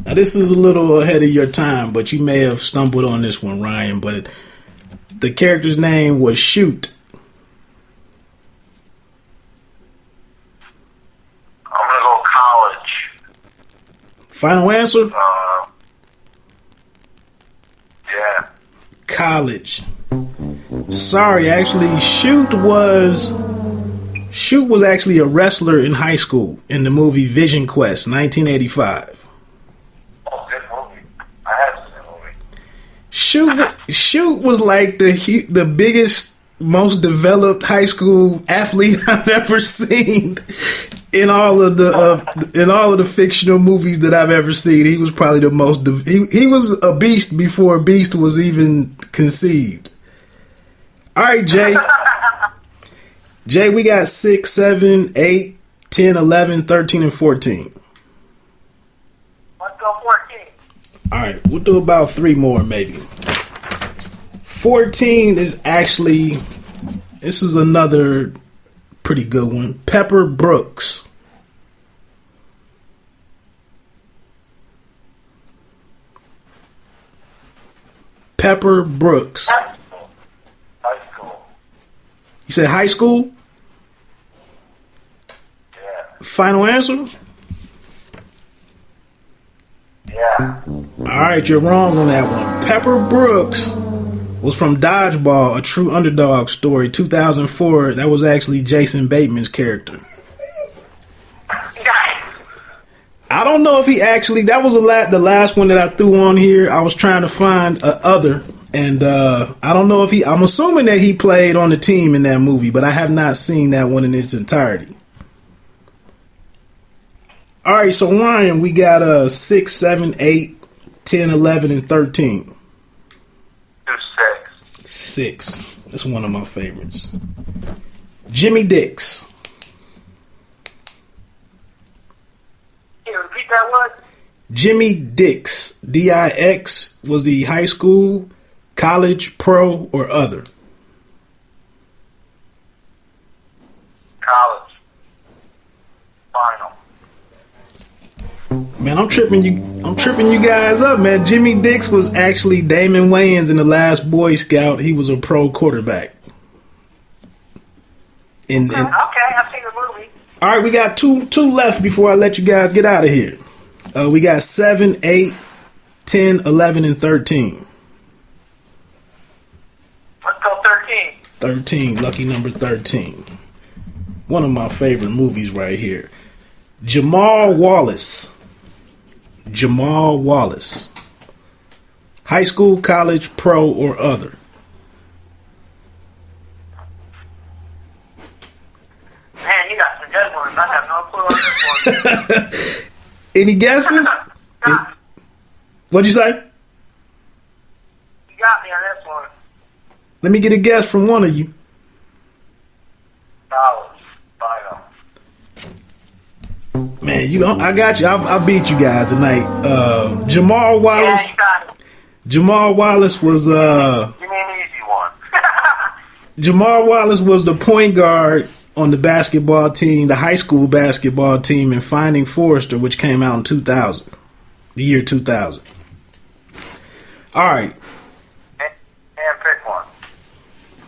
Now, this is a little ahead of your time, but you may have stumbled on this one, Ryan. But the character's name was Shoot. I'm gonna go college. Final answer? Yeah. College. Sorry, actually, Shoot was actually a wrestler in high school in the movie Vision Quest, 1985. Oh, good movie. I have seen that movie. Shoot was like the biggest, most developed high school athlete I've ever seen in all of the fictional movies that I've ever seen. He was probably the most. He was a beast before Beast was even conceived. All right, Jay. Jay, we got 6, 7, 8, 10, 11, 13, and 14. Let's go 14. All right, we'll do about 3 more maybe. 14 is actually, this is another pretty good one. Pepper Brooks. Pepper Brooks. High school. You said high school? Yeah. Final answer? Yeah. All right, you're wrong on that one. Pepper Brooks was from Dodgeball, a true underdog story, 2004. That was actually Jason Bateman's character. I don't know if he actually, that was the last one that I threw on here. I was trying to find other, and I don't know if I'm assuming that he played on the team in that movie, but I have not seen that one in its entirety. All right, so Ryan, we got 6, 7, 8, 10, 11, and 13. Do 6. 6. That's one of my favorites. Jimmy Dix. Can you repeat that word? Jimmy Dix, D-I-X, was the high school, college, pro, or other? College. Final. Man, I'm tripping you guys up, man. Jimmy Dix was actually Damon Wayans in The Last Boy Scout. He was a pro quarterback. Okay, I've seen the movie. All right, we got two left before I let you guys get out of here. We got 7, 8, 10, 11, and 13. Let's go 13. 13, lucky number 13. One of my favorite movies right here. Jamal Wallace. Jamal Wallace. High school, college, pro, or other? Man, you got some good ones. I have no clue on this one. Any guesses? What'd you say? You got me on this one. Let me get a guess from one of you. College. Final. Man, I got you. I beat you guys tonight. Jamal Wallace. Yeah, you got it. Jamal Wallace was Give me an easy one. Jamal Wallace was the point guard on the basketball team, the high school basketball team in Finding Forrester, which came out in 2000, the year 2000. All right. And pick one.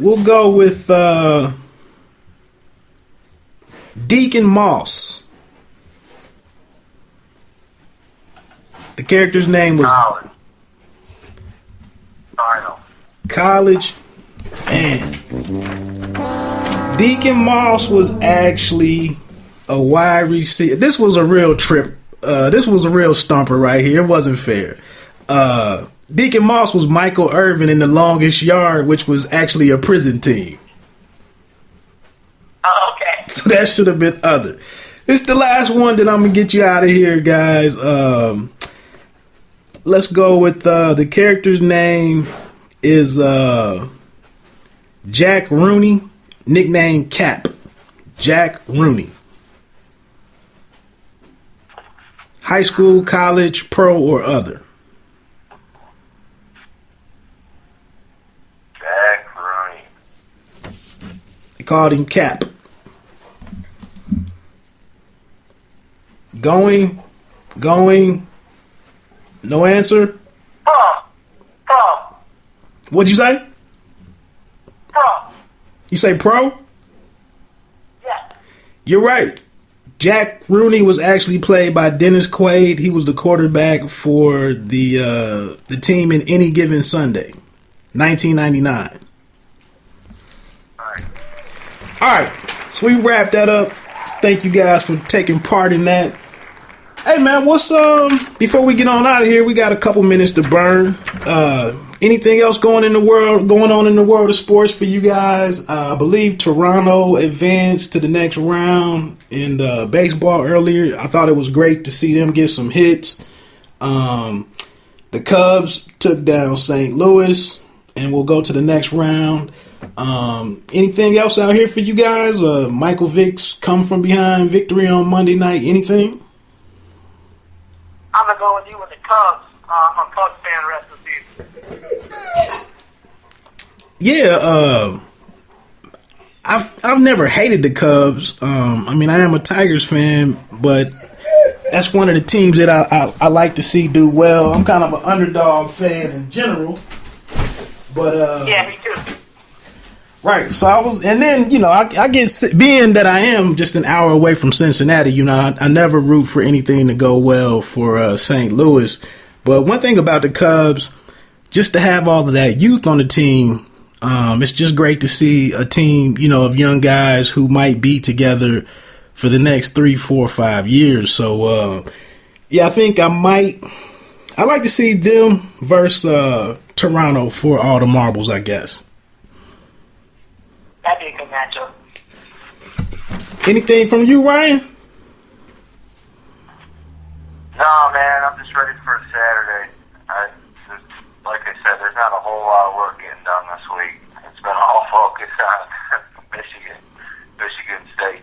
We'll go with Deacon Moss. The character's name was College. Final. College. And Deacon Moss was actually a wide receiver. This was a real trip. This was a real stumper right here. It wasn't fair. Deacon Moss was Michael Irvin in The Longest Yard, which was actually a prison team. Oh, okay. So that should have been other. It's the last one that I'm going to get you out of here, guys. Let's go with the character's name is Jack Rooney, nickname Cap. Jack Rooney. High school, college, pro, or other? Jack Rooney. They called him Cap. Going. No answer? Pro. What'd you say? Pro. You say pro? Yeah. You're right. Jack Rooney was actually played by Dennis Quaid. He was the quarterback for the team in Any Given Sunday, 1999. All right, so we wrapped that up. Thank you guys for taking part in that. Hey man, what's before we get on out of here, we got a couple minutes to burn. Anything else going on in the world of sports for you guys? I believe Toronto advanced to the next round in baseball earlier. I thought it was great to see them get some hits. The Cubs took down St. Louis and we'll go to the next round. Anything else out here for you guys? Michael Vick's come from behind victory on Monday night. Anything? I'm gonna go with you with the Cubs. I'm a Cubs fan rest of the season. Yeah, I've never hated the Cubs. I mean, I am a Tigers fan, but that's one of the teams that I like to see do well. I'm kind of an underdog fan in general, but yeah, me too. Right, so I was, and then I get, being that I am just an hour away from Cincinnati. I never root for anything to go well for St. Louis. But one thing about the Cubs, just to have all of that youth on the team, it's just great to see a team, of young guys who might be together for the next 3, 4, 5 years. So, yeah, I think I'd like to see them versus Toronto for all the marbles, I guess. That'd be a good matchup. Anything from you, Ryan? No, man, I'm just ready for Saturday. Like I said, there's not a whole lot of work getting done this week. It's been all focused on Michigan State.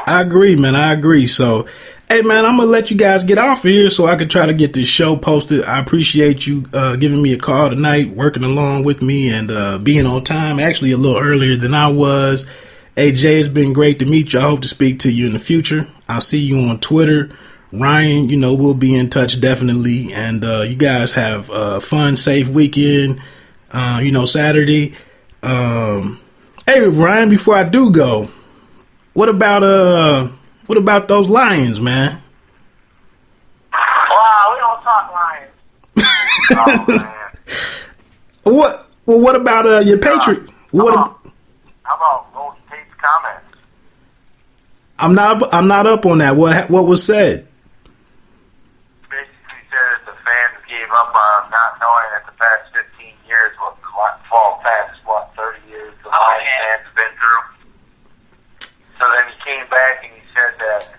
I agree, man. I agree. So, hey, man, I'm going to let you guys get off of here so I can try to get this show posted. I appreciate you giving me a call tonight, working along with me, and being on time, actually a little earlier than I was. Hey, Jay, it's been great to meet you. I hope to speak to you in the future. I'll see you on Twitter. Ryan, we'll be in touch definitely. And you guys have a fun, safe weekend, Saturday. Hey, Ryan, before I do go, what about those Lions, man? Wow, we don't talk Lions. Oh, man. What about your Patriot? How about Golden Tate's comments? I'm not up on that. What was said? Basically said that the fans gave up on not knowing that the past 15 years what fall past 30 years the Lions fans have been through. So then he came back and he said that,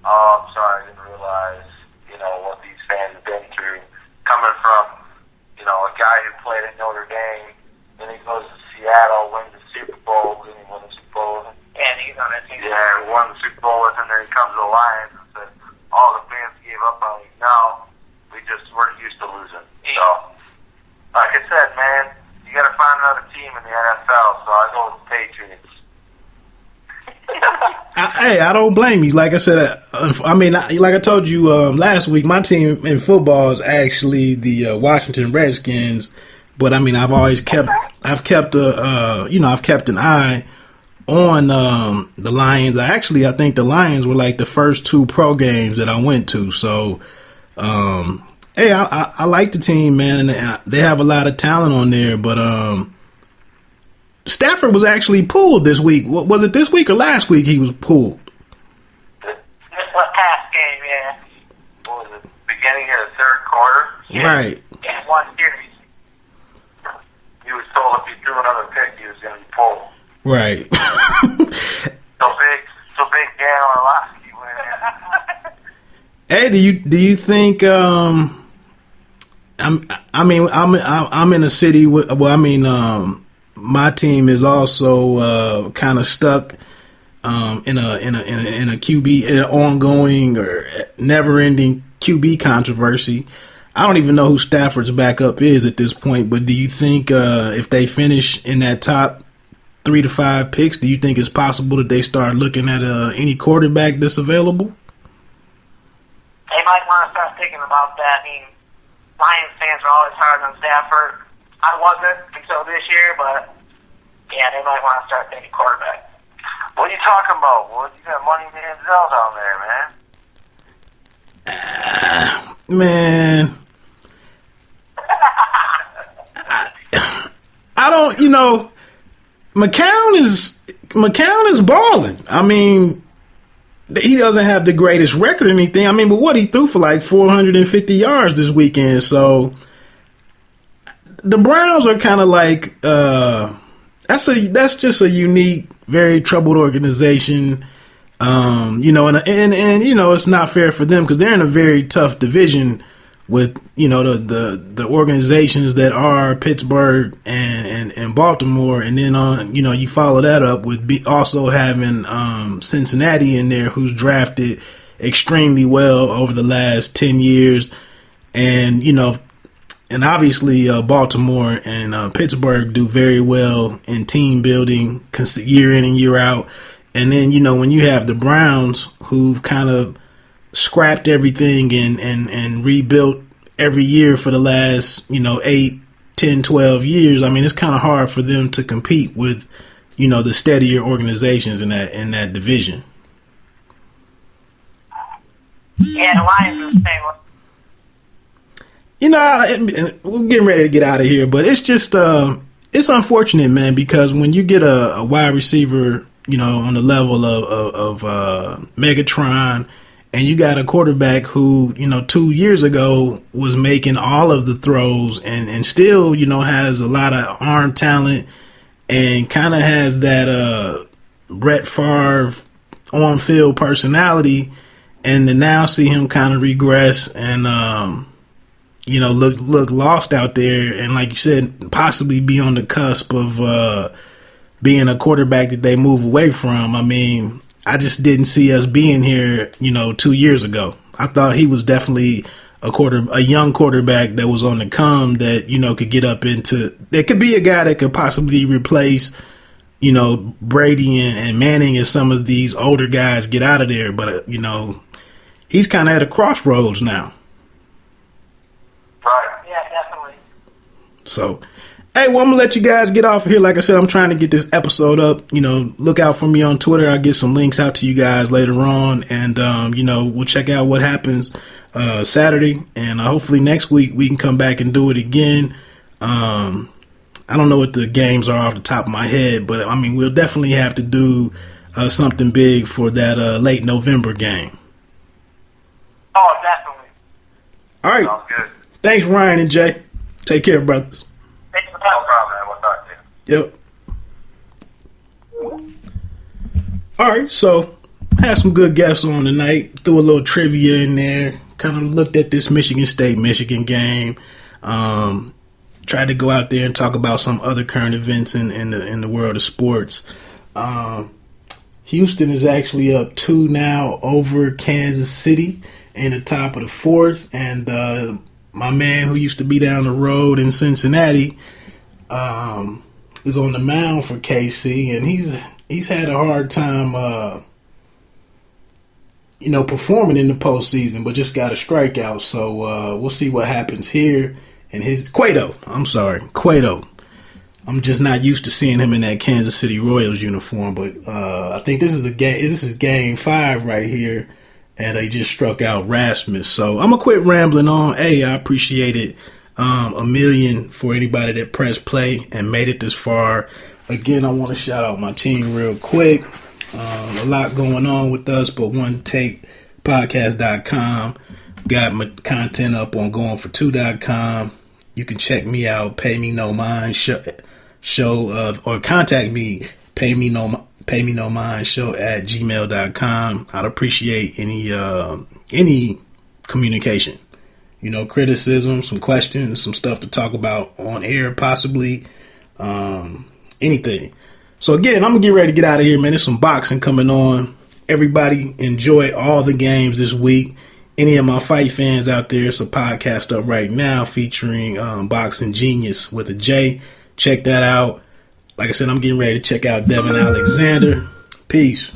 I'm sorry, I didn't realize, what these fans have been through. Coming from, a guy who played at Notre Dame, then he goes to Seattle, wins the Super Bowl, then he won the Super Bowl. And he's on that team. Yeah, he won the Super Bowl with him, then he comes to the Lions and said, all the fans gave up on me. No, we're used to losing. Yeah. So, like I said, man, you got to find another team in the NFL, so I go with the Patriots. I don't blame you. Like I said, like I told you last week, my team in football is actually the Washington Redskins. But I've kept an eye on the Lions. I think the Lions were like the first 2 pro games that I went to. So, hey, I like the team, man, and they have a lot of talent on there. But Stafford was actually pulled this week. Was it this week or last week he was pulled? This past game, yeah. What was it? Beginning of the third quarter? Yeah. Right. Yeah, one series. He was told if he threw another pick, he was going to be pulled. Right. So big Dan Orlovsky went in. Hey, do you think I'm in a city with, my team is also kind of stuck in a QB, in an ongoing or never-ending QB controversy. I don't even know who Stafford's backup is at this point, but do you think if they finish in that top 3 to 5 picks, do you think it's possible that they start looking at any quarterback that's available? they might want to start thinking about that. I mean, Lions fans are always hard on Stafford. I wasn't until this year, but yeah, they might want to start thinking quarterback. What are you talking about, Wood? You got Money Manziel down there, man. Man. I don't, McCown is balling. I mean, he doesn't have the greatest record or anything. I mean, but what he threw for like 450 yards this weekend. So the Browns are kind of like that's just a unique, very troubled organization. And it's not fair for them because they're in a very tough division with the organizations that are Pittsburgh and Baltimore, and then you follow that up with also having Cincinnati in there, who's drafted extremely well over the last 10 years, and obviously Baltimore and Pittsburgh do very well in team building year in and year out, and then when you have the Browns who've kind of scrapped everything and rebuilt every year for the last 8, 10, 12 years. I mean, it's kind of hard for them to compete with the steadier organizations in that division. Yeah, the Lions are the same. We're getting ready to get out of here, but it's just it's unfortunate, man, because when you get a wide receiver on the level of Megatron, and you got a quarterback who, 2 years ago was making all of the throws and still, has a lot of arm talent and kind of has that Brett Favre on-field personality, and to now see him kind of regress and, look lost out there, and like you said, possibly be on the cusp of being a quarterback that they move away from. I mean, I just didn't see us being here, 2 years ago. I thought he was definitely a young quarterback that was on the come that, could get up into, that could be a guy that could possibly replace, Brady and Manning as some of these older guys get out of there. But, he's kind of at a crossroads now. Right. Yeah, definitely. So, hey, well, I'm going to let you guys get off of here. Like I said, I'm trying to get this episode up. Look out for me on Twitter. I'll get some links out to you guys later on. And, we'll check out what happens Saturday. And hopefully next week we can come back and do it again. I don't know what the games are off the top of my head, but, I mean, we'll definitely have to do something big for that late November game. Oh, definitely. All right. Sounds good. Thanks, Ryan and Jay. Take care, brothers. No problem, man. We'll talk to you. Yep. All right, so had some good guests on tonight. Threw a little trivia in there. Kind of looked at this Michigan State-Michigan game. Tried to go out there and talk about some other current events in the world of sports. Houston is actually up 2 now over Kansas City in the top of the 4th, and my man who used to be down the road in Cincinnati is on the mound for KC, and he's had a hard time, performing in the postseason, but just got a strikeout. So we'll see what happens here. And Cueto. I'm just not used to seeing him in that Kansas City Royals uniform, but I think this is game 5 right here. And they just struck out Rasmus. So I'm going to quit rambling on. Hey, I appreciate it. $1 million for anybody that pressed play and made it this far. Again, I want to shout out my team real quick. A lot going on with us, but OneTakePodcast.com. Got my content up on GoingFor2.com. You can check me out, Pay Me No Mind show or contact me, Pay Me No Mind show at gmail.com. I'd appreciate any communication, criticism, some questions, some stuff to talk about on air, possibly anything. So again, I'm gonna get ready to get out of here, man. There's some boxing coming on. Everybody enjoy all the games this week. Any of my fight fans out there, it's a podcast up right now featuring Boxing Genius with a J. Check that out. Like I said, I'm getting ready to check out Devin Alexander. Peace.